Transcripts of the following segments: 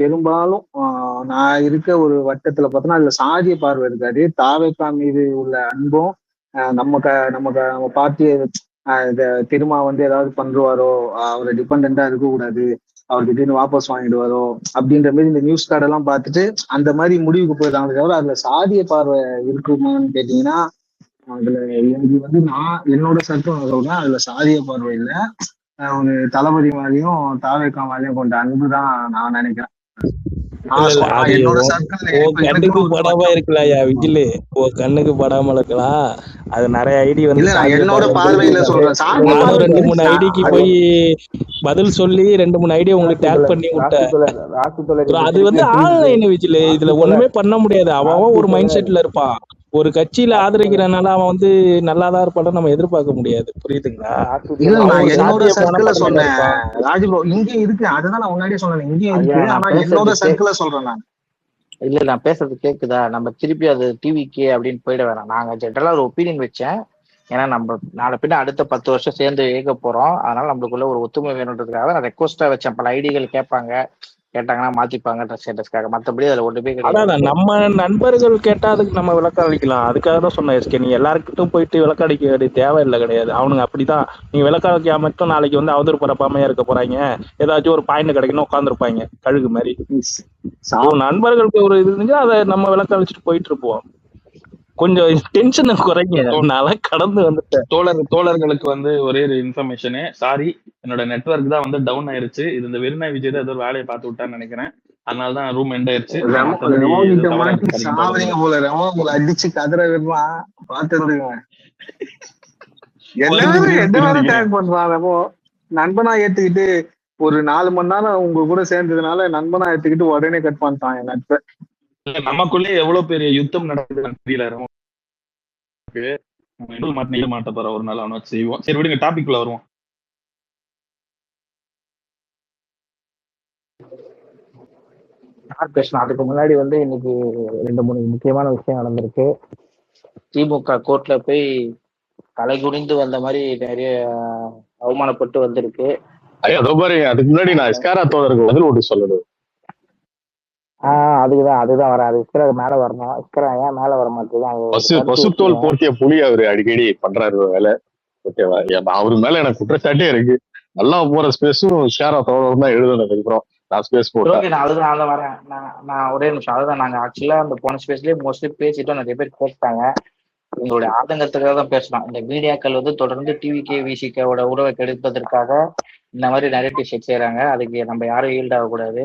பெரும்பாலும் நான் இருக்க ஒரு வட்டத்துல பார்த்தோன்னா அதுல சாதிய பார்வை இருக்காது. தாவேக்கா மீது உள்ள அன்பும் நம்ம பார்ட்டியை திருமா வந்து ஏதாவது பண்ருவாரோ, அவரை டிபெண்டா இருக்கக்கூடாது, அவர் திடீர்னு வாபஸ் வாங்கிடுவாரோ அப்படின்ற மாதிரி இந்த நியூஸ் கார்டெல்லாம் பார்த்துட்டு அந்த மாதிரி முடிவுக்கு போயிடுறாங்களே தவிர அதுல சாதிய பார்வை இருக்குமான்னு கேட்டீங்கன்னா அதுல எனக்கு வந்து நான் என்னோட சர்க்கிள் சொல்றேன், அதுல சாதிய பார்வை இல்லை. ஒரு தளபதி மாதிரியும் தாவேக்கா மாதிரியும் கொண்ட அன்புதான் நான் நினைக்கிறேன். என்னோட கண்ணுக்கு படாம இருக்கலாம்யா விஜிலு, கண்ணுக்கு படாம இருக்கலாம். அது நிறைய ஐடி வந்து என்னோட பார்வையில சொல்றேன். 2-3 ஐடிக்கு போய் பதில் சொல்லி 2-3 ஐடியா உங்களுக்கு டேக் பண்ணி விட்டேன். அது வந்து ஆன்லைன் விஜிலு, இதுல ஒண்ணுமே பண்ண முடியாது. அவன் ஒரு மைண்ட் செட்ல இருப்பான். ஒரு கட்சியில ஆதரிக்கிறனால அவன் வந்து நல்லாதான் இருப்பான்னு நம்ம எதிர்பார்க்க முடியாது. புரியுதுங்களா? என்னோட சர்க்கிள்ல சொன்னேன் ராஜ்ப்ரோ, இங்கேயும் இருக்கு. அதுதான் நான் முன்னாடியே சொன்னேன், இங்கேயும் இருக்கு. ஆனா என்னோட சர்க்கிள்ல சொல்றேன் நான். இல்ல நான் பேசுறது கேக்குதா? நம்ம திருப்பி அது டிவிக்கு அப்படின்னு போயிட வேணாம். நாங்க ஜென்ரலா ஒரு ஒப்பீனியன் வச்சேன். ஏன்னா நம்ம நாளை பின்ன அடுத்த 10 வருஷம் சேர்ந்து இயக்க போறோம். அதனால நம்மளுக்குள்ள ஒரு ஒத்துமை வேணுன்றதுக்காக நான் ரெக்வஸ்டா வச்சேன். பல ஐடிகள் கேட்டாங்கன்னா மாத்திப்பாங்க ஸ்டேட்டஸ்க்காக. மற்றபடி அதுல ஒன்றுமே கிடையாது. நம்ம நண்பர்கள் கேட்டா அதுக்கு நம்ம விளக்கம் அளிக்கலாம். அதுக்காக தான் சொன்னேன் எஸ்கே, நீ எல்லாருக்கிட்டும் போயிட்டு விளக்கம் அளிக்க வேண்டிய தேவையில்லை கிடையாது. அவனுங்க அப்படிதான். நீங்க விளக்கம் அளிக்க மட்டும் நாளைக்கு வந்து அவதூறு பரப்பாமையா இருக்க போறாங்க. ஏதாச்சும் ஒரு பாயிண்ட் கிடைக்கணும் உட்காந்துருப்பாங்க கழுகு மாதிரி. நண்பர்களுக்கு ஒரு இது இருந்துச்சு, அதை நம்ம விளக்கம் அளிச்சுட்டு போயிட்டு இருப்போம். கொஞ்சம் டென்ஷனை குறைங்க. நல்லா கடந்து வந்துட்டேன். தோழர்களுக்கு வந்து ஒரே ஒரு இன்ஃபர்மேஷனு, சாரி என்னோட நெட்வொர்க் தான் வந்து டவுன் ஆயிருச்சு. இது இந்த வெறுநாய் விஜய் தான் ஏதோ ஒரு வேலையை பார்த்து விட்டான்னு நினைக்கிறேன். அதனாலதான் ரூம் எண்ட் ஆயிருச்சு. அடிச்சு கதற பார்த்து நண்பனா ஏத்துக்கிட்டு ஒரு 4 மணி நேரம் உங்க கூட சேர்ந்ததுனால நண்பனா ஏத்துக்கிட்டு உடனே கட் பண்ணிட்டான் என் நட்பை. நமக்குள்ளே எவ்வளவு பெரிய யுத்தம் நடக்குதுன்னு தெரியல. மாட்ட போற ஒரு நாள் அவனை செய்வோம். சரி விடுங்க, டாபிக் குள்ள வருவோம். அதுக்கு முன்னாடி வந்து இன்னைக்கு 2-3 முக்கியமான விஷயம் நடந்திருக்கு. திமுக கோர்ட்ல போய் தலை குனிந்து வந்த மாதிரி நிறைய அவமானப்பட்டு வந்திருக்கு. அதுக்கு முன்னாடி நான் இஸ்காரா தோழருக்கு பதில் ஓட்டு சொல்லணும். அதுதான் வர அது இஸ்கரா மேல வரணும். இஸ்கரா ஏன் மேல வர மாட்டேங்குது? பசுத்தோல் போர்த்திய புலி அவரு அடிக்கடி பண்றாரு வேலை. ஓகேவா? அவரு மேல எனக்கு குற்றச்சாட்டே இருக்கு. நல்லா போற ஸ்பேஸும் இஸ்காரா தோழர் தான் எழுதணும். அதுக்கப்புறம் நான் ஸ்பேஸ் போட்டேன். அதுதான் வரேன் நான் ஒரே நிமிஷம். அதுதான் நாங்க ஆக்சுவலா அந்த போன ஸ்பேஸ்லயே மோஸ்ட்லி பேசிட்டோம். நிறைய பேர் கேட்டாங்க. எங்களுடைய ஆதங்கத்துக்காக தான் பேசலாம். இந்த மீடியாக்கள் வந்து தொடர்ந்து டிவிகே விசிகேவோட உறவை கெடுப்பதற்காக இந்த மாதிரி நரேட்டிவ் செட் செய்யறாங்க. அதுக்கு நம்ம யாரும் ஈல்ட் ஆகக்கூடாது.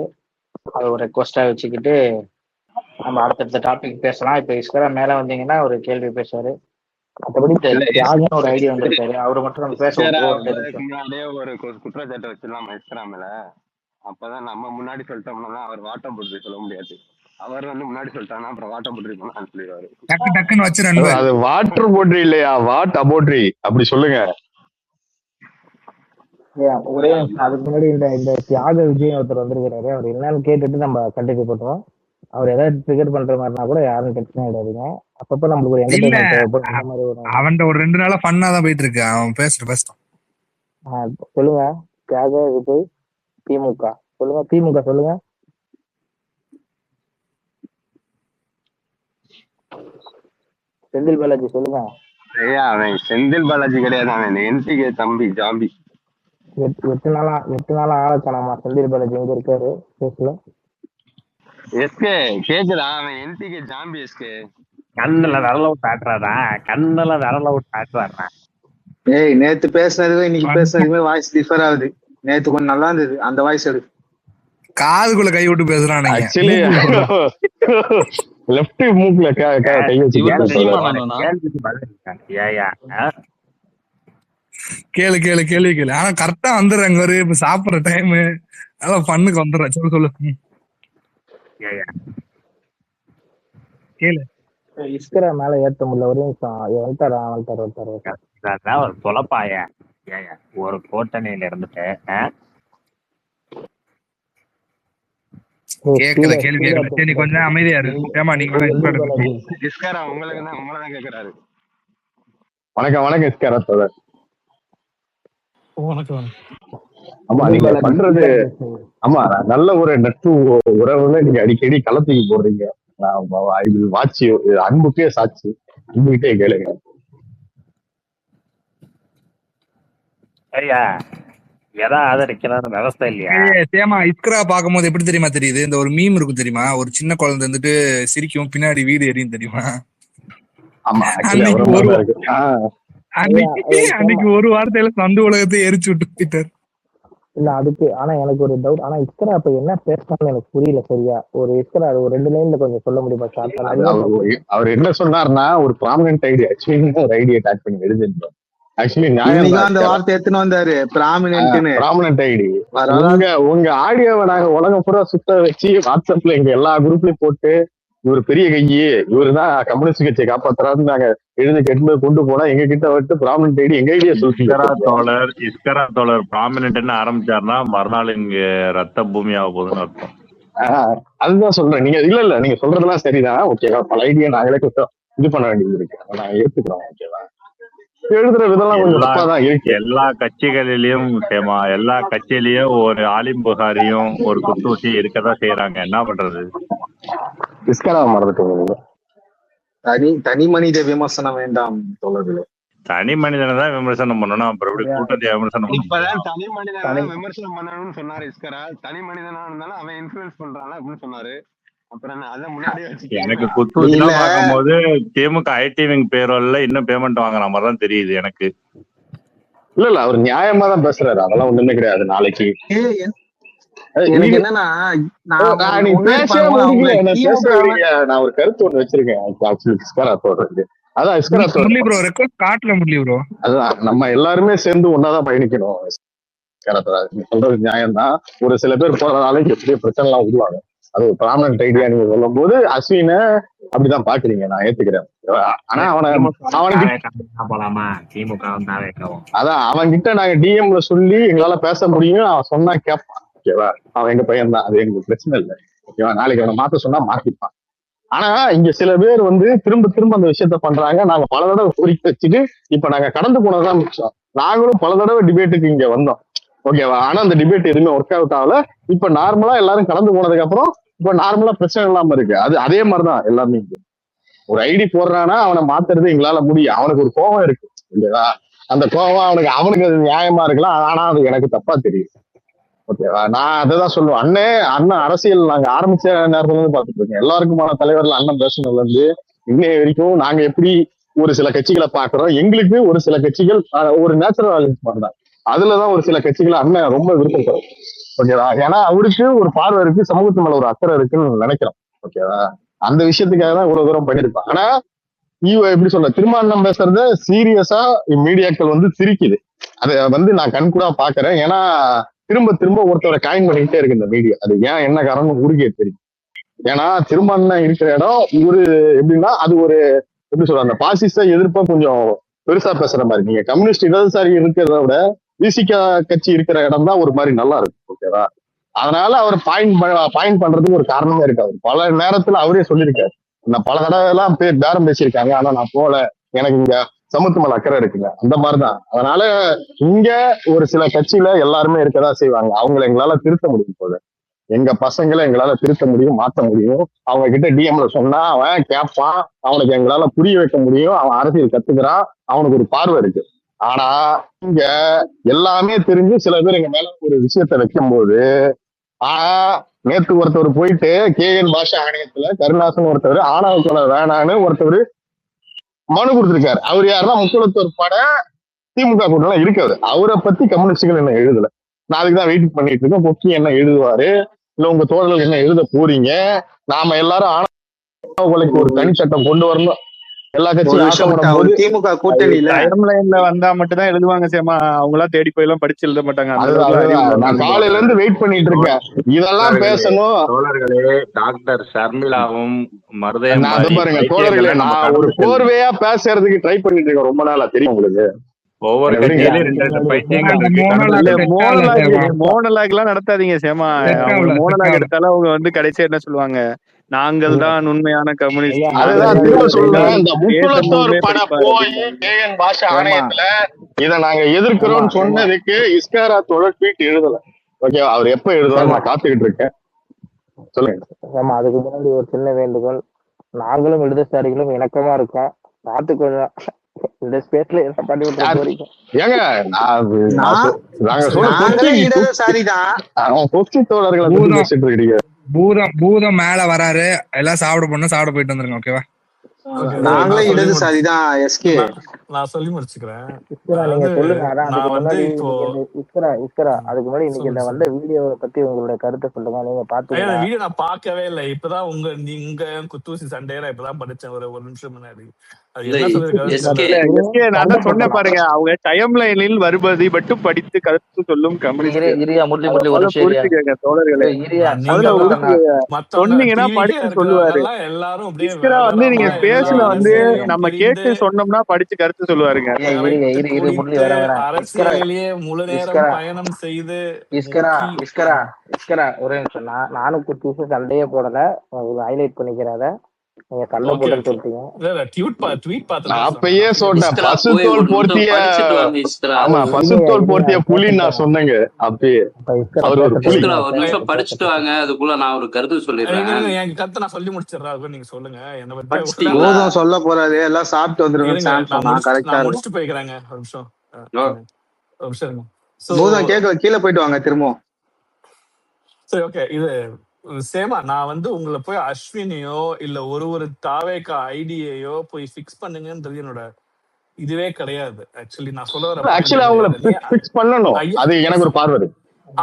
அது ஒரு ரெக்வஸ்டா வச்சுக்கிட்டு நம்ம அடுத்தடுத்த டாபிக் பேசலாம். இப்ப இஸ்கரா மேல வந்தீங்கன்னா ஒரு கேள்வி பேசுவாரு. மற்றபடி ஒரு ஐடியா வந்திருக்காரு, அவரு மட்டும் நம்ம பேசுவோம். ஒரு குற்றச்சாட்டு வச்சிடலாம் இஸ்கரா மேல. அப்பதான் நம்ம முன்னாடி சொல்லிட்டோம்னா அவர் வாட்டம் போட்டு சொல்ல முடியாது. அவர் வந்து முன்னாடி சொல்லிட்டாங்கன்னா அப்புறம் வாட்டம் போட்டு சொல்லிடுவாரு. அது வாட்டர் போட்ரி இல்லையா, வாட் அபோட்ரி அப்படி சொல்லுங்க. ஒரே அதுக்கு முன்னாடி இந்த தியாக விஜய் ஒருத்தர் வந்திருக்கிறாரு. அவர் என்னன்னு கேட்டுட்டு நம்ம கண்டினியூ பண்ணுவோம். அவர் ஏதாவது ட்ரிகர் பண்ற மாதிரினா கூட யாரும் பிரச்சனை கிடையாதுங்க. அப்பப்ப நம்மளுக்கு ஒரு என்டர்டைன்மெண்ட் தேவைப்படும். அவன் ஒரு 2 நாளா ஃபன்னா தான் போயிட்டு இருக்கு. அவன் பேசுறான். சொல்லுங்க. தியாக விஜய் திமுக சொல்லுங்க. திமுக சொல்லுங்க. செந்தில் பாலாஜி சொல்லுங்க. அவன் செந்தில் பாலாஜி கிடையாது, அவன் என்டிகே தம்பி ஜாம்பி. 8 நாளா ஆளக்கானாமா செந்தில் பாலாஜி எங்க இருக்காரு? பேசல. எஸ்கே கேக்குதா? அவன் என்டிகே ஜாம்பி. எஸ்கே கண்ணுல விரல விட்டு ஆட்டுறாடா, கண்ணுல விரல விட்டு ஆட்டுறாடா. ஏய், நேத்து பேசுனதுக்கும் இன்னைக்கு பேசுனதுக்குமே வாய்ஸ் டிஃபர் ஆகுது. நேத்து கொஞ்சம் நல்லா இருந்தது, அந்த வாய்ஸ் எடு. காதுக்குள்ள கை விட்டு பேசுறான். ஆக்சுவலி லெஃப்ட் மூக்ல கை வச்சு கேளு. ஆனா கரெக்டா வந்துடுறாங்க. ஒரு இப்ப சாப்பிடுற டைம் அதான் பண்ணுக்கு வந்துடுறேன். சொல்லு. கேளு. இஸ்கரா மேல ஏத்த முடியல. ஒரு நிமிஷம். ஒரு சொலப்பாய ஒரு கோட்டணையில இருந்துட்டு கேள்வி கொஞ்சம் அமைதியா இருக்கு. ஏமா நீங்க இஸ்காரா உங்களதான் கேக்குறாரு. வணக்கம் இஸ்காரா தோழர். வணக்கம். ஆமா புது நீங்க பல பண்றது ஆமா நல்ல ஒரு நட்பு உறவுல நீங்க அடிக்கடி களத்துக்கு போடுறீங்க. இது வாட்சி அன்புக்கே சாட்சி. அன்புகிட்டே கேளுங்க. ஐயா எதா ஆதரிக்கிறான்னு விவசாயம் இல்லையா? சேமா இஸ்கரா பாக்கும்போது எப்படி தெரியுமா தெரியுது? இந்த ஒரு மீம் இருக்கும் தெரியுமா, ஒரு சின்ன குழந்தை வந்துட்டு சிரிக்கும், பின்னாடி வீடு எரியும் தெரியுமா? ஆமா அன்னைக்கு ஒரு வார்த்தையில சந்து உலகத்தை எரிச்சு விட்டு போயிட்டாரு. இல்ல அதுக்கு ஆனா எனக்கு ஒரு டவுட். ஆனா இஸ்கரா அப்ப என்ன பேசணும்னு எனக்கு புரியல சரியா. ஒரு இஸ்கரா ஒரு 2 லைன்ல கொஞ்சம் சொல்ல முடியுமா? அவர் என்ன சொன்னார்னா, ஒரு ப்ராமினன்ட் ஐடியா ஒரு ஐடியா டாக் பண்ணி எழுதிருந்தோம். ஆக்சுவலி அந்த வார்த்தை எடுத்துன்னு வந்தாரு ப்ராமினன்ட் ஐடி. உங்க ஆடியோவை நாங்க உலகம் பூரா சுத்த வச்சு வாட்ஸ்அப்ல எங்க எல்லா குரூப்லயும் போட்டு இவர் பெரிய கையி, இவருதான் கம்யூனிஸ்ட் கட்சியை காப்பாத்துறாருன்னு நாங்க எழுதி கெட்டு கொண்டு போனா எங்க கிட்ட விட்டு ப்ராமினன்ட் ஐடி எங்க ஐடியா சொல்லுங்க. இஸ்கரா தோழர் ப்ராமினன்ட்னு ஆரம்பிச்சாருன்னா மறுநாள் இங்க ரத்த பூமி ஆக போகுதுன்னு அர்த்தம். அதுதான் சொல்றேன். நீங்க இல்ல நீங்க சொல்றதெல்லாம் சரிதான். ஓகேவா, பல ஐடியா நாங்களே இது பண்ண வேண்டியது இருக்கு. நான் ஏத்துக்கிறோம். ஓகேவா, எழுதுற விதம்லாம் கொஞ்சம் தப்பாதான் இருக்கு. எல்லா கட்சிகளிலயும் எல்லா கட்சியிலயும் ஒரு ஆலிம் புகாரியும் ஒரு குத்தூசியும் இருக்கதான் செய்யறாங்க. என்ன பண்றது? தனி மனித விமர்சனம் வேண்டாம் தோழர்களே. தனி மனிதனை தான் விமர்சனம் பண்ணணும். அப்புறம் எப்படி கூட்டத்தை விமர்சனம் இப்பதான் தனி மனிதனை விமர்சனம் பண்ணணும்னு சொன்னாரு இஸ்கரா. தனி மனிதனா இருந்தாலும் அவன் இன்ஃபுளுன்ஸ் பண்றான் அப்படின்னு சொன்னாரு. அப்புறம் அதான் முன்னாடி எனக்கு குத்தூசிலாம் பார்க்கும்போது திமுக ஐடி விங் பேரோல்ல இன்னும் பேமெண்ட் வாங்குற மாதிரி தான் தெரியுது எனக்கு. இல்ல அவர் நியாயமா தான் பேசுறாரு. அதெல்லாம் ஒண்ணுமே கிடையாது. நாளைக்கு எனக்கு என்னன்னா நான் ஒரு கருத்து ஒண்ணு வச்சிருக்கேன். அதான் நம்ம எல்லாருமே சேர்ந்து ஒன்னாதான் பயணிக்கணும். சொல்றது நியாயம்தான். ஒரு சில பேர் போற நாளைக்கு எப்படியோ பிரச்சனை எல்லாம் உருவாங்க. அது ஒரு ப்ராமினன்ட் ஐடியா நீங்க சொல்லும் போது அஸ்வின அப்படிதான் பாக்குறீங்க. நான் ஏத்துக்கிறேன். ஆனா அதான் அவன் கிட்ட நாங்க டிஎம்ல சொல்லி எங்களால பேச முடியும். அவன் சொன்னா கேட்பான். ஓகேவா, அவன் எங்க பையன் தான். அது எங்களுக்கு பிரச்சனை இல்லை. ஓகேவா, நாளைக்கு அவனை மாத்த சொன்னா மாத்திப்பான். ஆனா இங்க சில பேர் திரும்ப அந்த விஷயத்த பண்றாங்க. நாங்க பல தடவை கோரிக்கை வச்சுட்டு இப்ப நாங்க கடந்து போனதான் மிச்சம். நாங்களும் பல தடவை டிபேட்டுக்கு இங்க வந்தோம். ஓகேவா, ஆனா அந்த டிபேட் எதுவுமே ஒர்க் அவுட் ஆகல. இப்ப நார்மலா எல்லாரும் கடந்து போனதுக்கு அப்புறம் இப்ப நார்மலா பிரச்சனை இல்லாம இருக்கு. அதே மாதிரிதான் எல்லாமே. ஒரு ஐடி போடுறானா அவனை மாத்துறது எங்களால முடியும். அவனுக்கு ஒரு கோபம் இருக்கு. ஓகேவா, அந்த கோபம் அவனுக்கு அது நியாயமா இருக்கலாம். ஆனா அது எனக்கு தப்பா தெரியும். ஓகேவா, நான் அதான் சொல்லுவேன். அண்ணன் அரசியல் நாங்க ஆரம்பிச்ச நேரத்துல இருந்து பாத்துட்டு இருக்கேன். எல்லாருக்குமான தலைவர்ல அண்ணன் பேசுனதுல இருந்து இன்னைய வரைக்கும் நாங்க எப்படி ஒரு சில கட்சிகளை பாக்குறோம். எங்களுக்கு ஒரு சில கட்சிகள் ஒரு நேச்சுரல் ஆலியன்ஸ் மாதிரிதான். அதுலதான் ஒரு சில கட்சிகளை அண்ணன் ரொம்ப விருப்பப்படுறோம். ஓகேவா, ஏன்னா அவருக்கு ஒரு பார்வை இருக்கு, சமூகத்து மேல ஒரு அக்கறை இருக்குன்னு நினைக்கிறோம். ஓகேவா, அந்த விஷயத்துக்காக தான் இவ்வளவு தூரம் பண்ணிருப்பான். ஆனா எப்படி சொல்ற, திருமாவளவன் பேசுறத சீரியஸா மீடியாக்கள் சிரிக்குது. அதை நான் கண்கூடா பாக்குறேன். ஏன்னா திரும்ப ஒருத்தரை காயின் பண்ணிக்கிட்டே இருக்கு இந்த மீடியா. அது ஏன் என்ன காரணம் ஊருக்கே தெரியும். ஏன்னா திருமாவளவன் இருக்கிற இடம் எப்படின்னா அது ஒரு எப்படி சொல்ற, அந்த பாசிச எதிர்ப்பா கொஞ்சம் பெருசா பேசுற மாதிரி. நீங்க கம்யூனிஸ்ட் இடதுசாரி இருக்கிறத விட விசிகா கட்சி இருக்கிற இடம் தான் ஒரு மாதிரி நல்லா இருக்கு. ஓகேவா, அதனால அவர் பாயிண்ட் பண்றதுக்கு ஒரு காரணமே இருக்கு. அவர் பல நேரத்துல அவரே சொல்லியிருக்காரு. நான் பல தடவை எல்லாம் பேரம் பேசியிருக்காங்க. ஆனா நான் போல, எனக்கு இங்க சமூகத்து மேல அக்கறை இருக்குங்க. அந்த மாதிரிதான். அதனால இங்க ஒரு சில கட்சியில எல்லாருமே இருக்கதான் செய்வாங்க. அவங்களை எங்களால திருத்த முடியும். போல எங்க பசங்களை எங்களால திருத்த முடியும், மாற்ற முடியும். அவங்க கிட்ட டிஎம்ல சொன்னா அவன் கேட்பான். அவனுக்கு எங்களால புரிய வைக்க முடியும். அவன் அரசியல் கத்துக்கிறான். அவனுக்கு ஒரு பார்வை இருக்கு. ஆனா இங்க எல்லாமே தெரிஞ்சு சில பேர் எங்க மேல ஒரு விஷயத்த வைக்கும் போது, நேத்து ஒருத்தவர் போயிட்டு KN பாஷா ஆணையத்துல கருணாசன் ஒருத்தவர் ஆணவ கொலை வேணான்னு ஒருத்தவர் மனு கொடுத்திருக்காரு. அவர் யாருன்னா முக்குளத்தூர் பட திமுக கூட்டம் இருக்காது. அவரை பத்தி கம்யூனிஸ்டுகள் என்ன எழுதல. நான் அதுக்குதான் வெயிட் பண்ணிட்டு இருக்கேன். பொக்கி என்ன எழுதுவாரு, இல்ல உங்க தோழர்கள் என்ன எழுத போறீங்க. நாம எல்லாரும் ஆணவ கொலைக்கு ஒரு தனி சட்டம் கொண்டு வரணும். எல்லா கட்சியும் திமுக கூட்டணியில வந்தா மட்டும் தான் எழுதுவாங்க. சேமா அவங்களா தேடி போய் எல்லாம் படிச்சு எழுத மாட்டாங்க. நான் காலையில இருந்து வெயிட் பண்ணிட்டு இருக்கேன். இதெல்லாம் பேசணும். தோழர்களே, டாக்டர் ஷர்மிளாவும் மருதயம் பாருங்க தோழர்களே, நான் ஒரு கோர்வையா பேசுறதுக்கு ட்ரை பண்ணிட்டு இருக்கேன் ரொம்ப நாளா. தெரியும் உங்களுக்கு. ஒவ்வொரு மோனலாக் எல்லாம் நடத்தாதீங்க சேமா. மோனலாக் எடுத்தாலும் அவங்க கடைசியா என்ன சொல்லுவாங்க, நாங்கள் தான் உண்மையான கம்யூனிஸ்ட், ஐயா அதுதான் திரும்ப சொல்றேன். இந்த பேசும் முக்குளத்தோர் போதே பட படிப்பாரு போய் அப்படின்னாரு. கேஎன் பாஷா ஏமா ஆணையத்துல இத நாங்க ஏமா எதிர்க்கிறோம்னு ஏமா சொன்னதுக்கு இஸ்காரா தோழர் ட்வீட் எழுதல. ஓகேவா? அவர் எப்ப எழுதுவாரு ஏமா நான் காத்துக்கிட்டு இருக்கேன். சொல்லுங்க. ஆமா, அதுக்கு முன்னாடி ஒரு சின்ன வேண்டுகோள். நாங்களும் இடதுசாரிகளும் இணக்கமா இருக்கோம், பார்த்துக்கொள்ள இந்த ஸ்பேஸ்ல என்ன பண்ணி விட்டுறது யார் வரைக்கும். ஏங்க நான் நாங்க சொல்ற நாங்களே இடதுசாரி தான். அவன் கொச்சி தோழர்களை பத்தி பூதம் பேசிட்டு இருக்கீங்க. பூதம் மேல வராரு, எல்லாம் சாப்பிட போயிட்டு வந்துருங்க. ஓகேவா? நாங்களே இடதுசாரி தான். எஸ்கே நான் சொல்லி முடிச்சுக்கிறேன். இஸ்கரா நீங்க அதாவது சொல்லுங்க. அதான் அதுக்கு நான் வந்து முன்னாடி இப்போ இஸ்கரா அதுக்கு முன்னாடி இன்னைக்கு இந்த சொல்லுங்க வந்த வீடியோவை பத்தி உங்களுடைய கருத்தை சொல்லுங்க. நீங்க ஐயா, பாத்தீங்களா? அந்த வீடியோ நான் பார்க்கவே இல்லை. இப்பதான் நீங்க குத்தூசி சண்டையில இப்பதான் படிச்சேன் ஒரு நிமிஷம் முன்னாடி. அது இல்ல என்ன சொல்லிருக்காரு எஸ்கே தெரியல. எஸ்கே நான் சண்டை தான் சொன்னேன் போட்டலாம். பாருங்க, அவங்க டைம் லைனில் வருவதை மட்டும் படித்து கருத்து சொல்லும் கம்யூனிஸ்ட். இரியா முரளி அதை ஒரு முதல்ல நிமிஷம் இரியா. புரிஞ்சுக்கங்க தோழர்களே. இரியா நீங்க முதல்ல இஸ்கரா தான் புரிஞ்சுக்கங்க. மத்தவங்க சொன்னீங்கன்னா டிவிக்கே படிச்சு சொல்லுவாரு. இருக்கிறவங்க எல்லாம் எல்லாரும் அப்படியே இஸ்கரா வந்து நீங்க விதவிதமா எல்லா பேசுன வந்து அரசியலையும் நம்ம புரிந்து கேட்டு சொன்னோம்னா படிச்சு கருத்து சொல்லுவாருங்க. ஐயா கரைத்து இரு முரளி குடித்து வர இஸ்கரா அரசியலிலேயே முழு நேரம் இஸ்கரா பயணம் செய்து இஸ்கரா முக்கி இஸ்கரா இஸ்கரா ஒரே நிமிஷம். நானும் குத்தீசு சண்டையே போடல, ஹைலைட் பண்ணிக்கிறத நீங்க சண்டை ஓகே போட்டுன்னு ஓகே. சொல்லிட்டீங்க. இல்ல ட்வீட் பார்த்து நான் தான் சொன்னேன். அப்பயே நான் சொன்னேன், இஸ்கரா போய் பசுத்தோல் ஒரு நிமிஷம் போர்த்திய படிச்சுட்டு வாங்க இஸ்கரா. ஆமா இல்லையா பசுத்தோல் போர்த்திய இல்லையா புலி நான் பேசட்டும். சொன்னேங்க அப்பயே. அப்ப இஸ்கரா அவர் ஒரு புலி. இஸ்கரா ஒரு பேசட்டும். நிமிஷம் படிச்சுட்டு வாங்க, அதுக்குள்ள நான் ஒரு கருத்து இருங்க சொல்லிடுறேன். இருங்க, என் கருத்தை நான் சொல்லி முடிச்சிடுறேன். அதுக்கு நீங்க சொல்லுங்க. என்னை பத்தி படிச்சிட்டீங்களா? போதும் சொல்ல போறாரு. எல்லாம் சாப்பிட்டு வந்துருங்க. இருங்க, சாம் சொன்னா கரெக்டா நான் இருக்கும். முடிச்சுட்டு போய்க்கிறேங்க. ஒரு நிமிஷம் ஓ, இருங்க. ஒரு நிமிஷம் இருங்க. ஸோ பூதம் கேட்க கீழே போயிட்டு வாங்க திரும்பவும். சரி ஓகே. இது சேமா நான் வந்து உங்களை போய் அஸ்வினியோ இல்ல ஒரு தாவேக்கா ஐடியையோ போய் ஃபிக்ஸ் பண்ணுங்கன்றது என்னோட இதுவே கிடையாது. ஆக்சுவலி நான் சொல்ல வர பாயிண்ட் ஆக்சுவலி அது அவங்கள கிடையாது. பிக்ஸ் பண்ணணும். ஐயா அது எனக்கு ஒரு பார்வை இருக்கு.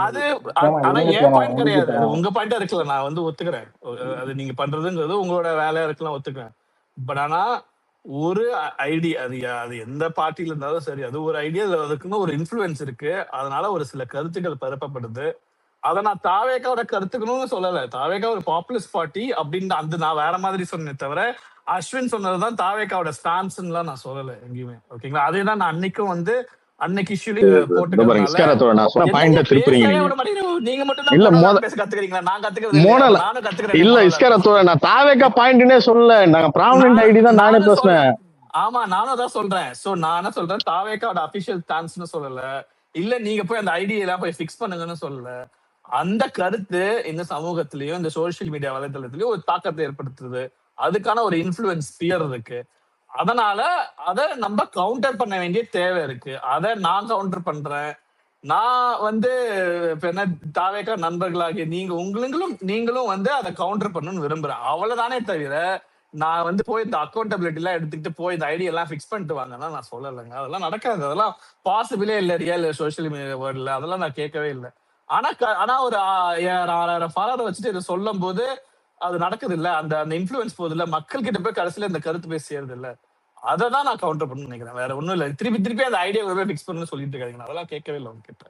அது ஏமா ஆனா உங்களுக்கு என் பாயிண்ட் உங்களுக்கு கிடையாது. அது உங்க பாயிண்டா இருக்கல. நான் வந்து ஒத்துக்கிறேன். அது நீங்க பண்றதுங்கிறது உங்களோட வேலையா இருக்கலாம், ஒத்துக்கிறேன். பட் ஆனா ஒரு ஐடியா அது எந்த பார்ட்டில இருந்தாலும் சரி, அது ஒரு ஐடியா, அதுக்குன்னு ஒரு இன்ஃப்ளூயன்ஸ் இருக்கு. அதனால ஒரு சில கருத்துக்கள் பரப்பப்படுது. அதை நான் தாவேக்காவோட கருத்துக்கணும்னு சொல்லல. தாவேக்கா ஒரு பாப்புலர் பார்ட்டி அப்படின்னு அந்த நான் வேற மாதிரி சொன்னேன் தவிர, அஸ்வின் சொன்னதுதான் தாவேக்காவோட ஸ்டான்ஸ்லாம் நான் சொல்லல எங்கேயுமே. ஓகேங்களா? அதே தான் நான் அன்னைக்கும் வந்து அன்னைக்கு இஷ்யூலயும் பாருங்க போட்டுக்கிறதுனால இஸ்காரத்தோட நான் சொன்ன என்னங்க பாயிண்ட திருப்புறீங்க பேசவே நீங்க. விட மாட்டேங்கிறீங்க. நீங்க மட்டும் தான் இல்ல மோனோலாக் பேச கத்துக்கிறீங்களா? நான் கத்துக்கிறது இல்லையா? மோனல் நானும் கத்துக்கிறேன் இல்ல மோனோலாக். இஸ்காரத்தோட நான் தாவேக்கா பாயிண்ட்னே சொல்லல. நாங்க ப்ராமினன்ட் ஐடி தான் நானே நானும் சொல்றேன். பேசினேன். ஆமா, நானும் தான் சொல்றேன். சோ நான் என்ன சொல்றேன், தாவேக்காவோட அபிஷியல் ஸ்டான்ஸ்னு சொல்லல. இல்ல நீங்க போய் அந்த ஐடியா எல்லாம் போய் ஃபிக்ஸ் பண்ணுங்கன்னு சொல்லல. அந்த கருத்து இந்த சமூகத்திலயும் இந்த சோசியல் மீடியா வலைதளத்திலயும் ஒரு தாக்கத்தை ஏற்படுத்துது. அதுக்கான ஒரு இன்ஃப்ளூயன்ஸ் ஸ்பியர் இருக்கு. அதனால அதை நம்ம கவுண்டர் பண்ண வேண்டிய தேவை இருக்கு. அதை நான் கவுண்டர் பண்றேன். நான் வந்து இப்ப என்ன தாவேக்கா நண்பர்களாகிய நீங்களும் வந்து அதை கவுண்டர் பண்ணணும்னு விரும்புறேன். அவ்வளவுதானே தவிர நான் வந்து போய் இந்த அக்கௌண்டபிலிட்டி எல்லாம் எடுத்துக்கிட்டு போய் இந்த ஐடியா எல்லாம் ஃபிக்ஸ் பண்ணிட்டு வாங்கன்னா நான் சொல்லலைங்க. அதெல்லாம் நடக்காது. அதெல்லாம் பாசிபிளே இல்லை ரியல் சோசியல் மீடியா வேர்ல்ட்ல. அதெல்லாம் நான் கேட்கவே இல்லை. ஆனா ஒரு 6000 ஃபாலோவரை வச்சுட்டு இதை சொல்லும் போது அது நடக்குது இல்ல. அந்த இன்ஃப்ளூயன்ஸ் போகுது இல்ல, மக்கள் கிட்ட போய் கடைசியில இந்த கருத்து போய் சேருது இல்ல. அதை தான் நான் கவுண்டர் பண்ணணும்னு நினைக்கிறேன். வேற ஒண்ணும் இல்ல. திருப்பி அந்த ஐடியா போய் ஃபிக்ஸ் பண்ணணும்னு சொல்லிட்டு இருக்காங்க. அதெல்லாம் கேட்கவே இல்லை உங்ககிட்ட.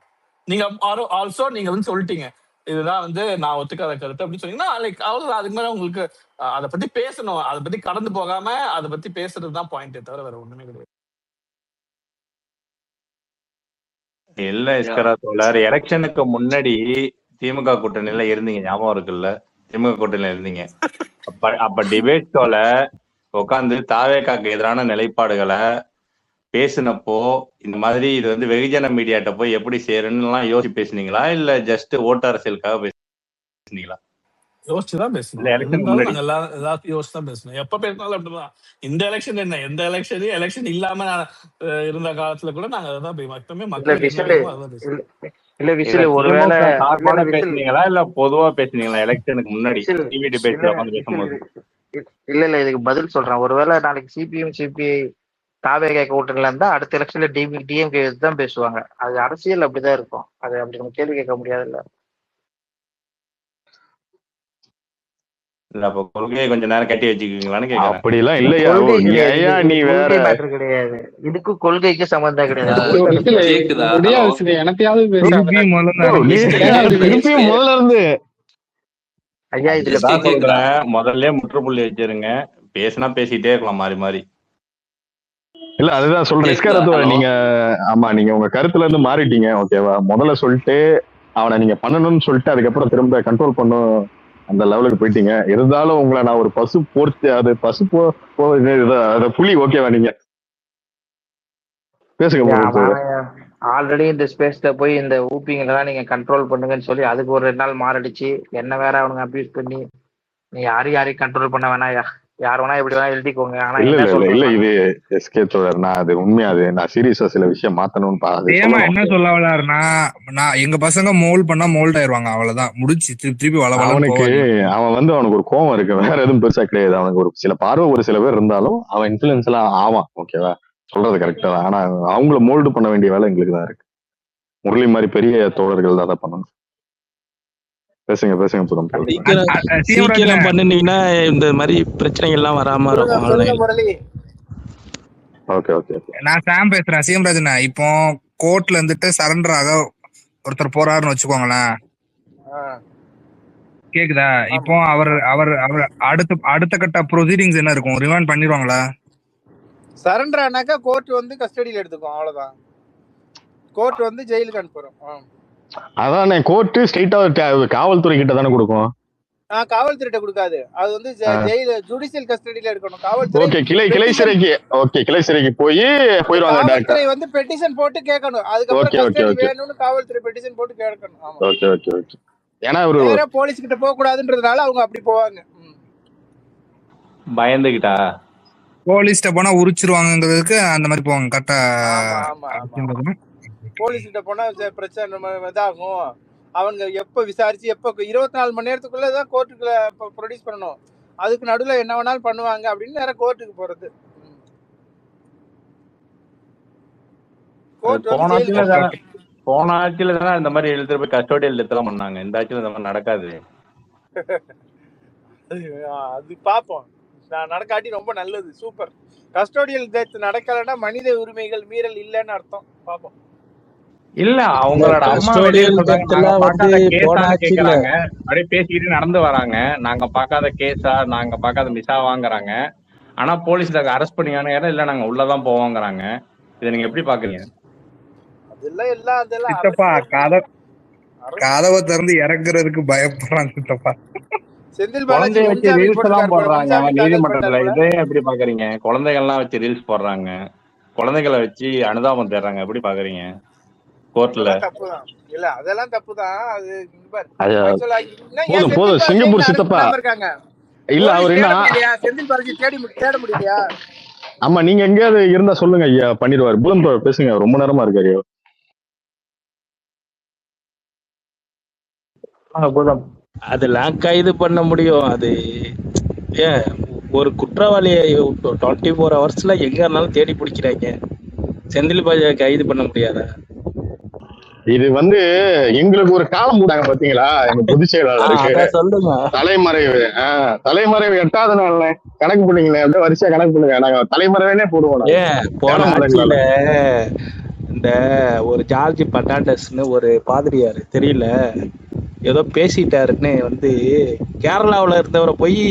நீங்க ஆல்சோ நீங்க வந்து சொல்லிட்டீங்க, இதுதான் வந்து நான் ஒத்துக்காத கருத்து அப்படின்னு சொன்னீங்கன்னா லைக் அவ்வளவு. அதுக்கு மேல உங்களுக்கு அதை பத்தி பேசணும். அதை பத்தி கடந்து போகாம அதை பத்தி பேசுறதுதான் பாயிண்டே தவிர வேற ஒண்ணுமே கிடையாது. இல்ல இஸ்கரா தோழர், எலெக்ஷனுக்கு முன்னாடி திமுக கூட்டணியில இருந்தீங்க, ஞாபகம் இருக்குல்ல? திமுக கூட்டணியில இருந்தீங்க. அப்ப டிபேட்ல உட்காந்து தாவேக்காக்கு எதிரான நிலைப்பாடுகளை பேசினப்போ இந்த மாதிரி இது வந்து வெகுஜன மீடியாட்ட போய் எப்படி சேருன்னு எல்லாம் யோசிச்சு பேசுனீங்களா, இல்ல ஜஸ்ட் ஓட்டு அரசியலுக்காக பேசுனீங்களா? யோசிச்சுதான் பேசணும். இல்ல எலெக்ஷனுக்கு இருந்தாலும் முன்னாடி நாங்க எல்லாத்தையும் யோசிச்சுதான் பேசணும். எப்ப பேசினாலும் அப்படிதான். இந்த எலெக்ஷன் என்ன, எந்த எலெக்ஷன் இல்லாம இருந்த காலத்துல கூட நாங்க அதான் மட்டுமே இல்ல மக்களுக்கு என்ன விசில் வேணுமோ அதான் பேசுவோம். இல்ல இல்ல விசில் ஒருவேளை திமுக சார்பான விசில் பேசுனீங்களா இல்ல பொதுவா பேசுனீங்களா எலெக்ஷனுக்கு முன்னாடி விசில் டிவி இல்ல டிபேட்ல உட்காந்து விசில் பேசும்போது? இல்ல இதுக்கு பதில் சொல்றேன். ஒருவேளை நாளைக்கு சிபிஐ தாவேகா கூட்டணில இருந்தா அடுத்த எலெக்ஷன்ல டிஎம்கே தான் பேசுவாங்க. அது அரசியல் அப்படிதான் இருக்கும். அது அப்படி நம்ம கேள்வி கேட்க முடியாதுல்ல. இல்ல அப்ப கொள்கையை கொஞ்ச நேரம் கட்டி வச்சுக்குவீங்களான்னு கேக்குறேன். அப்படிலாம் இல்லையா? கொள்கை நீ கிடையாது. ஐயா நீ இது வேற கொள்கை மேட்டர் கிடையாது. இதுக்கும் கொள்கைக்கு சம்பந்தம் கிடையாது. கேக்குதா? ஹலோ எனத்தையாவது திருப்பி முதல்ல நீ திருப்பியும் முதல்ல இருந்து ஐயா இதுல எஸ்கே நான் கேக்குதா? சொல்றேன், முதல்ல முற்றுப்புள்ளி வச்சிருங்க. பேசினா பேசிட்டே இருக்கலாம் மாறி மாறி. இல்ல அதுதான் சொல்றேன் கேக்குதா? இஸ்காரத்தோட ஹலோ நீங்க ஆமா நீங்க உங்க கருத்துல இருந்து மாறிட்டீங்க. ஓகேவா? முதல்ல சொல்லிட்டு அவனை நீங்க பண்ணணும்னு சொல்லிட்டு அதுக்கப்புறம் திரும்ப கண்ட்ரோல் பண்ணும் அந்த லெவலுக்கு போயிட்டீங்க. இருந்தாலும் உங்களை நான் ஒரு பசு போர்த்து அது பசு அத புலி ஓகேவா? நீங்க பேசுங்க. ஆல்ரெடி இந்த ஸ்பேஸ்ல போய் இந்த ஊப்பிங்கெல்லாம் நீங்க கண்ட்ரோல் பண்ணுங்கன்னு சொல்லி அதுக்கு ஒரு 2 நாள் மாரடிச்சு என்ன வேற அவனுங்க அபியூஸ் பண்ணி நீ யாரையும் கண்ட்ரோல் பண்ண வேணாம், யார் வேணா எப்படி வேணா எழுதிக்கோங்க. ஆனா இல்ல என்ன இல்ல இல்ல இல்ல சொல்றேன்னா இது எஸ்கே தோழர், நான் அது உண்மையா நான் சீரியஸா சில விஷயம் மாத்தணும்னு ஏமா என்ன சொல்ல வளாருன்னா, நான் எங்க பசங்க மோல்ட் பண்ணா மோல்ட் ஆயிருவாங்க, அவ்வளவுதான் முடிச்சு. திருப்பி அவனுக்கு அவனுக்கு ஒரு கோவம் இருக்கு, வேற எதுவும் பெருசா கிடையாது. அவனுக்கு ஒரு சில பார்வை ஒரு சில பேர் இருந்தாலும் அவன் இன்ஃபுளுன்ஸ் எல்லாம் ஆவான். ஓகேவா, சொல்றது கரெக்டா தான். ஆனா அவங்கள மோல்டு பண்ண வேண்டிய வேலை எங்களுக்கு தான் இருக்கு. முரளி மாதிரி பெரிய தோழர்கள் தான் பண்ணணும். பேசுங்க புறம். சீக்கிரம் பண்ணினீங்கன்னா இந்த மாதிரி பிரச்சனைகள் எல்லாம் வராம இருக்கும். ஓகே. நான் சாம் பேசுறேன். சிஎம் இப்போ கோர்ட்ல இருந்துட்டு சரண்டர் ஆக ஒருத்தர் போறாருன்னு வச்சுக்கோங்களேன், கேக்குதா? இப்போ அவர் அடுத்த கட்ட ப்ரொசீடிங்ஸ் என்ன இருக்கும்? ரிமாண்ட் பண்ணிடுவாங்களா? சரண்டர் ஆனாக்கா கோர்ட் வந்து கஸ்டடியில எடுத்துக்கும், அவ்வளவுதான். கோர்ட் வந்து ஜெயிலுக்கு அனுப்புறோம். அதானே, கோர்ட் ஸ்ட்ரைட்டா காவல்துறை கிட்ட தானே கொடுக்கும். காவல்துறையிட்ட கொடுக்காது, அது வந்து ஜுடிஷியல் கஸ்டடியில எடுக்கணும். காவல்துறை கிளை சிறைக்கு போயிடுவாங்க. காவல்துறை வந்து பெட்டிஷன் போட்டு கேட்கணும், அதுக்கப்புறம் கஸ்டடி வேணும்னு காவல்துறை பெட்டிஷன் போட்டு கேட்கணும். ஓகே. ஏன்னா வேற போலீஸ் கிட்ட போக கூடாதுன்றதுனால அவங்க அப்படி போவாங்க. பயந்துகிட்டா போலீஸ்ட போனா உரிச்சிருவாங்கிறதுக்கு அந்த மாதிரி போவாங்க. கரெக்டா? போலீஸ் கிட்ட போனா பிரச்சனை இதாகும். அவங்க எப்ப விசாரிச்சு எப்ப 24 மணி நேரத்துக்குள்ளதான் கோர்ட்டுக்குள்ள ப்ரொடியூஸ் பண்ணணும். அதுக்கு நடுவுல என்ன வேணாலும் பண்ணுவாங்க அப்படின்னு நேரம் கோர்ட்டுக்கு போறது. போன ஆட்சியில தானே இந்த மாதிரி எழுத்துட்டு போய் கஸ்டோடியல் டெத்லாம் பண்ணாங்க. இந்த ஆட்சியில இந்த மாதிரி நடக்காது. அது பாப்போம், நடக்காட்டி ரொம்ப நல்லது, சூப்பர். கஸ்டோடியல் டெத் நடக்கலன்னா மனித உரிமைகள் மீறல் இல்லைன்னு அர்த்தம். பாப்போம். இல்ல அவங்களோட அம்மா கேக்குறாங்க, அப்படியே பேசிக்கிட்டு நடந்து வராங்க. நாங்க பாக்காத கேஸா, நாங்க பாக்காத மிஸ்ஸா வாங்குறாங்க. ஆனா போலீஸ்ல அரெஸ்ட் பண்ணிக்கான இல்ல நாங்க உள்ளதான் போவோங்கிறாங்க. இதை நீங்க எப்படி பாக்குறீங்க? கதவை திறந்து இறங்குறதுக்கு பயப்படுறாங்க சித்தப்பா. செந்தில் குழந்தைய வச்சு ரீல்ஸ் எல்லாம் போடுறாங்க நீதிமன்றத்துல. இதே எப்படி பாக்குறீங்க? குழந்தைகள்லாம் வச்சு ரீல்ஸ் போடுறாங்க, குழந்தைகளை வச்சு அனுதாபம் தேடுறாங்க. எப்படி பாக்குறீங்க கோர்ட்ல? இல்ல அதெல்லாம் தப்புதான். போதும் சிங்கப்பூர் சித்தப்பா இல்ல அவரு என்ன செந்தில் பாலாஜி தேட முடியலையா? ஆமா, நீங்க எங்கேயாவது இருந்தா சொல்லுங்க ஐயா, பண்ணிடுவாரு. பூதம் பேசுங்க, ரொம்ப நேரமா இருக்காரு. அதெல்லாம் கைது பண்ண முடியும். அது ஏன் ஒரு குற்றவாளியை 24 ஹவர்ஸ்ல எங்க இருந்தாலும் தேடி பிடிக்கிறாங்க. செந்தில் பாலாஜியை கைது பண்ண முடியாதா? இது வந்து எங்களுக்கு ஒரு காலம் போட்டாங்க பாத்தீங்களா, எங்க பொதுச் செயலாளருக்கு தலைமறைவு 8வது நாள் கணக்கு பண்ணீங்களே, அப்படியே வரிசையா கணக்கு பண்ணுங்க. நாங்க தலைமறைவே போடுவோம். போன ஆட்சியில இந்த ஒரு ஜார்ஜ் பட்டாண்டஸ்ன்னு ஒரு பாதிரியாரு தெரியல, ஏதோ பேசிட்டாருன்னு வந்து கேரளாவுல இருந்தவரை போய்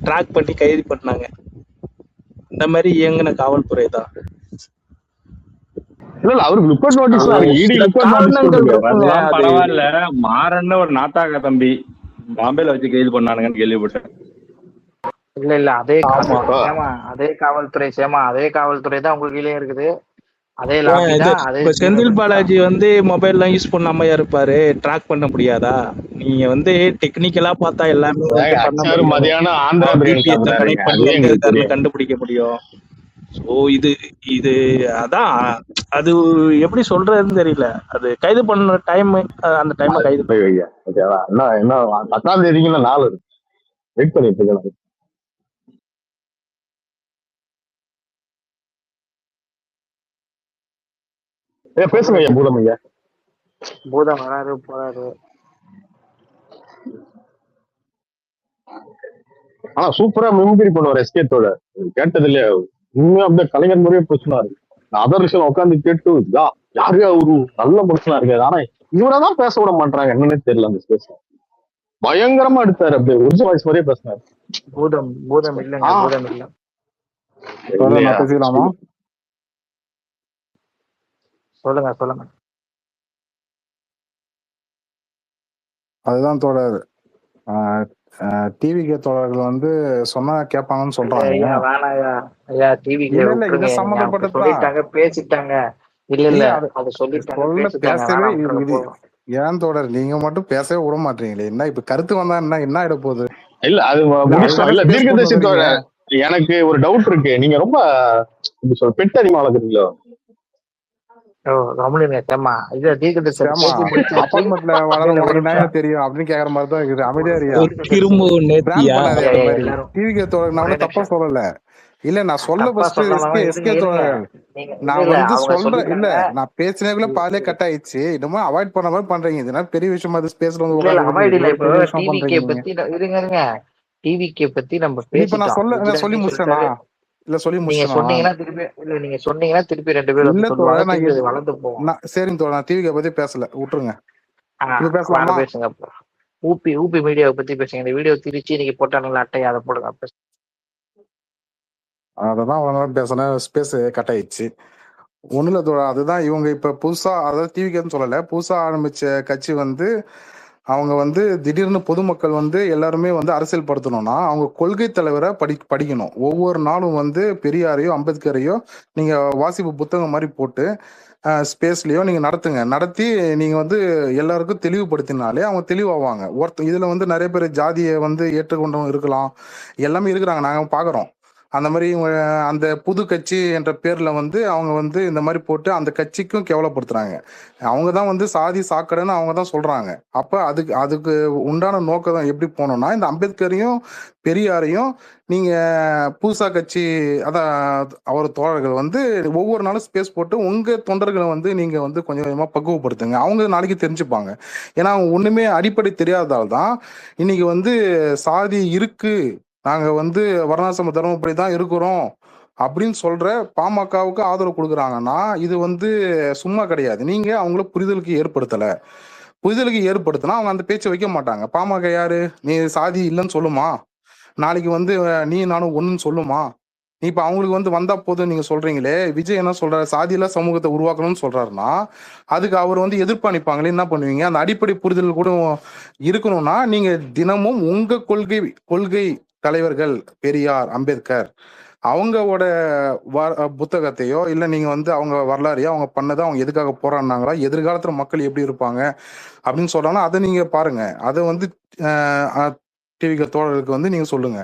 ட்ராக் பண்ணி கைது பண்ணாங்க. இந்த மாதிரி இயங்கின காவல்துறை தான். பரவாயில்ல, மாறன்னு ஒரு நாட்டாக தம்பி பாம்பேல வச்சு கைது பண்ணானுங்கன்னு கேள்விப்பட்டேன். இல்ல அதே காவல்துறை தான் உங்க கீழே இருக்குது. செந்தில் பாலாஜி வந்து மொபைல் எல்லாம் யூஸ் பண்ணாமையா இருப்பாரு, ட்ராக் பண்ண முடியாதா? நீங்க வந்து டெக்னிக்கலா பார்த்தா எல்லாமே கண்டுபிடிக்க முடியும். சோ இது அதான், அது எப்படி சொல்றதுன்னு தெரியல. அது கைது பண்ண டைம், அந்த டைம்ல கைது என்ன 10ஆம் தேதிக்கு நாள் வெயிட் பண்ணிட்டு இருக்கலாம். பேசுங்க ஐயா. பூதம் வராரு போறாரு. ஆனா சூப்பரா மிமிக்ரி பண்ணுவார் எஸ்கேத்தோட, கேட்டது இல்லையா? இன்னும் அப்படியே கலைஞர் முறையே பிரச்சனை இருக்கு. அதர் விஷயம் உட்காந்து கேட்டு யாரு அவரு நல்ல மனுஷனா இருக்காரு. ஆனா இவரதான் பேச விட மாட்டாங்க, என்னன்னே தெரியல. அந்த ஸ்பேஸ் பயங்கரமா எடுத்தாரு, அப்படியே ஒரிஜினல் வாய்ஸ் மாதிரியே பேசினாரு. பூதம் இல்லைங்க, பூதம் இல்ல. பேசிக்கலாமா? சொல்லுங்க. அதுதான் தோழர், டிவிகே தோழர்கள் வந்து சொன்னா கேட்பாங்கன்னு ஐயா சொல்றாங்க. ஐயா வேணாம் ஐயா ஐயா டிவிக்கு இல்ல இல்ல விட்டுருங்க. இது நீங்க அவங்க சம்மந்தப்பட்டதுதான். சொல்லிட்டாங்க பேசிட்டாங்க. இல்ல இல்ல இல்ல அது அது சொல்லிட்டாங்க சொல்ல பேசிட்டாங்க, பேசவே வேணாம் இது விட்டுருங்க இது போதும். ஏன் தோழர் நீங்க மட்டும் பேசவே விட மாட்டீங்களே? என்ன இப்ப கருத்து வந்தா என்ன ஆயிட போகுது? இல்ல அது இல்ல முடிச்சிட்டோம். அதுதானே இல்ல ஸ்பேஸ் கொண்டு தீர்க்கதரிசி வந்துறீங்க. தோழர், எனக்கு ஒரு டவுட் இருக்கு. நீங்க ரொம்ப இப்படி சொல்ற பெட் அதிகமா வளர்க்குறீங்களோ? ஓ கம்முனுங்க சேமா. இது தீர்க்கதரிசி சேமா பேசி முடிச்சாச்சு. அபார்ட்மெண்ட்ல இல்ல வளர இல்ல ஒரு உனக்கு நிமிஷம். என்ன தெரியும் அப்படின்னு கேக்குற மாதிரி தான் இருக்குது. அமைதியா இருக்கியா? தீர்க்கதரிசி திரும்ப பிராண்ட் நேத்தியா பண்ணாதே ஐயா அந்த ஐயா மாதிரி. எல்லாரும் டிவிகே தோழர் நான் ஒரே வந்து தப்பா நிமிஷம். சொல்லல. இல்ல நான் சொல்ல தப்பா ஃபர்ஸ்ட் சொன்னாலும் எஸ்கே இருங்க தோழர்கள் நீங்க இல்ல நான் இல்ல வந்து அவங்க சொல்றேன். இல்ல சொல்லிட்டாங்க. நான் பேசினதுக்குள்ள பாதிலே கட் ஆயிடுச்சு. இன்னமும் அவாய்ட் பண்ண மாதிரி பண்றீங்க. இதனால பெரிய விஷயமா அது ஸ்பேஸ்ல வந்து இல்ல இல்ல உட்காந்துக்கிட்டு அவாய்ட் இல்ல. இவ்வளவு இப்போ பெரிய விஷயமா டிவிகே பண்றீங்க நீங்க. பத்தி இருங்க இருங்க. டிவிகே பத்தி நம்ம இப்ப நான் பேசிட்டோம். நான் சொல்லி விஜயாண்டி முடிச்சிட்டேனா? சொல்லிட்டாரு. இல்ல சொல்லி நீங்க முடிச்சிட்டேனா? சொன்னீங்கன்னா திருப்பி இல்ல நீங்க சொன்னீங்கன்னா திருப்பி 2 பேர் இல்ல வந்து சொல்லுவாங்க. தோழர் நான் திருப்பி அது வளர்ந்து போகும். சரிங்க தோழர் நான் டிவிகே பத்தி பேசல, விட்டுருங்க. இப்ப வேற பேசலாமா? பேசுங்க. ஊபி ஊபி மீடியாவை பத்தி பேசுங்க. இந்த வீடியோ திரிச்சு இன்னைக்கு போட்டானுங்களா அட்டை அதை போடுங்க. அததான் அவ்வளவு நேரம் பேசினேன், ஸ்பேஸ் கட் ஆயிடுச்சு. ஒண்ணும் இல்ல தோழர், அதுதான் இவங்க இப்ப புதுசா, அதாவது டிவிக்கேன்னு சொல்லல, புதுசா ஆரம்பிச்ச கட்சி வந்து அவங்க வந்து திடீர்னு பொதுமக்கள் வந்து எல்லாருமே வந்து அரசியல் படுத்தணும்னா அவங்க கொள்கை தலைவரை படிக்கணும். ஒவ்வொரு நாளும் வந்து பெரியாரையோ அம்பேத்கரையோ நீங்க வாசிப்பு புத்தகம் மாதிரி போட்டு ஸ்பேஸ்லயோ நீங்க நடத்தி நீங்க வந்து எல்லாருக்கும் தெளிவுபடுத்தினாலே அவங்க தெளிவாவாங்க. இதுல வந்து நிறைய பேர் ஜாதியை வந்து ஏற்றுக்கொண்டவங்க இருக்கலாம், எல்லாமே இருக்கிறாங்க, நாங்க பாக்குறோம். அந்த மாதிரி அந்த புது கட்சி என்ற பேர்ல வந்து அவங்க வந்து இந்த மாதிரி போட்டு அந்த கட்சிக்கும் கேவலப்படுத்துறாங்க. அவங்க தான் வந்து சாதி சாக்கடைன்னு அவங்க தான் சொல்றாங்க. அப்ப அதுக்கு உண்டான நோக்கம் எப்படி போனோம்னா, இந்த அம்பேத்கரையும் பெரியாரையும் நீங்க பூசா கட்சி, அதான் அவர் தோழர்கள் வந்து ஒவ்வொரு நாளும் ஸ்பேஸ் போட்டு உங்க தொண்டர்களை வந்து நீங்க வந்து கொஞ்சம் கொஞ்சமா பக்குவப்படுத்துங்க. அவங்க நாளைக்கு தெரிஞ்சுப்பாங்க. ஏன்னா அவங்க ஒண்ணுமே அடிப்படை தெரியாததால் தான் இன்னைக்கு வந்து சாதி இருக்கு, நாங்க வந்து வர்ணாசிரம தர்மப்படி தான் இருக்கிறோம் அப்படின்னு சொல்ற பாமகவுக்கு ஆதரவு கொடுக்குறாங்கன்னா இது வந்து சும்மா கிடையாது. நீங்க அவங்கள புரிதலுக்கு ஏற்படுத்தினா அவங்க அந்த பேச்சை வைக்க மாட்டாங்க. பாமக யாரு? நீ சாதி இல்லைன்னு சொல்லுமா? நாளைக்கு வந்து நீ நானும் ஒண்ணுன்னு சொல்லுமா? நீ இப்ப அவங்களுக்கு வந்து வந்தா போதும் நீங்க சொல்றீங்களே. விஜய் என்ன சொல்றாரு? சாதியில சமூகத்தை உருவாக்கணும்னு சொல்றாருன்னா அதுக்கு அவர் வந்து எதிர்ப்பு அனுப்பாங்களே, என்ன பண்ணுவீங்க? அந்த அடிப்படை புரிதல் கூட இருக்கணும்னா நீங்க தினமும் உங்க கொள்கை தலைவர்கள் பெரியார், அம்பேத்கர் அவங்களோட புத்தகத்தையோ இல்ல நீங்க வந்து அவங்க வரலாறையோ அவங்க பண்ணதை அவங்க எதுக்காக போராடினாங்களா, எதிர்காலத்துல மக்கள் எப்படி இருப்பாங்க அப்படின்னு சொல்றாங்கன்னா அதை நீங்க பாருங்க. அதை வந்து டிவிக்கு தோழர்களுக்கு வந்து நீங்க சொல்லுங்க.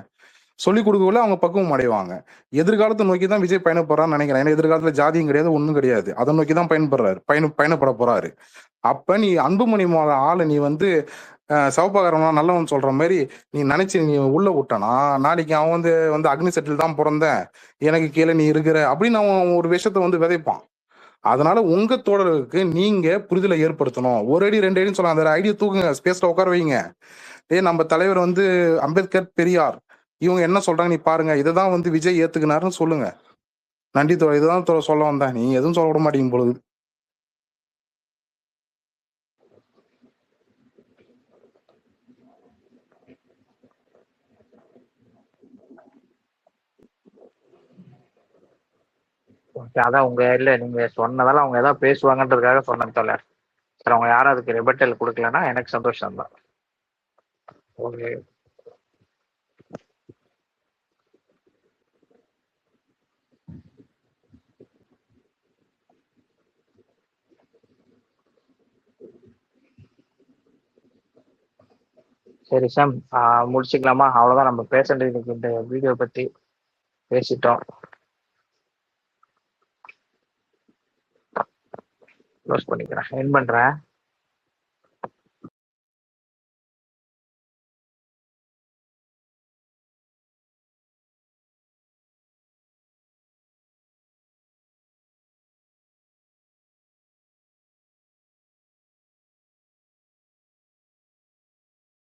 சொல்லிக் கொடுக்கல அவங்க பக்குவம் அடைவாங்க. எதிர்காலத்தை நோக்கி தான் விஜய் பயணப்படுறான்னு நினைக்கிறேன். ஏன்னா எதிர்காலத்துல ஜாதியும் கிடையாது, ஒண்ணும் கிடையாது. அதை நோக்கி தான் பயணப்பட போறாரு. அப்ப நீ அன்புமணி ஆளு நீ வந்து சவபாகரம்னா நல்லவன் சொல்ற மாதிரி நீ நினைச்சு நீ உள்ள விட்டனா, நாளைக்கு அவன் வந்து அக்னி செட்டில் தான் பிறந்தேன், எனக்கு கீழே நீ இருக்கிற அப்படின்னு அவன் ஒரு விஷயத்த வந்து விதைப்பான். அதனால உங்க தோழர்களுக்கு நீங்க புரிதலை ஏற்படுத்தணும். ஒரு அடி 2 அடின்னு சொல்லலாம், அந்த ஐடியா தூக்குங்க, ஸ்பேஸ்ல உட்கார வைங்க. நம்ம தலைவர் வந்து அம்பேத்கர், பெரியார் இவங்க என்ன சொல்றாங்க நீ பாருங்க, இதைதான் வந்து விஜய் ஏத்துக்கினாருன்னு சொல்லுங்க. நன்றி தோழர், இதுதான் சொல்ல வந்தேன். நீங்க எதுவும் சொல்ல விட மாட்டீங்க பொழுது. அதான் உங்க இல்ல நீங்க சொன்னதால அவங்க ஏதாவது பேசுவாங்கன்றதுக்காக சொன்னேன் தோழர். சரி, அவங்க யாரும் அதுக்கு ரிபட்டல் கொடுக்கலன்னா எனக்கு சந்தோஷம் தான். ஓகே. சரி சாம், முடிச்சுக்கலாமா? அவ்வளவுதான் நம்ம பேச இந்த வீடியோ பத்தி பேசிட்டோம். க்ளோஸ் பண்ணிக்கிறேன், என் பண்றேன்.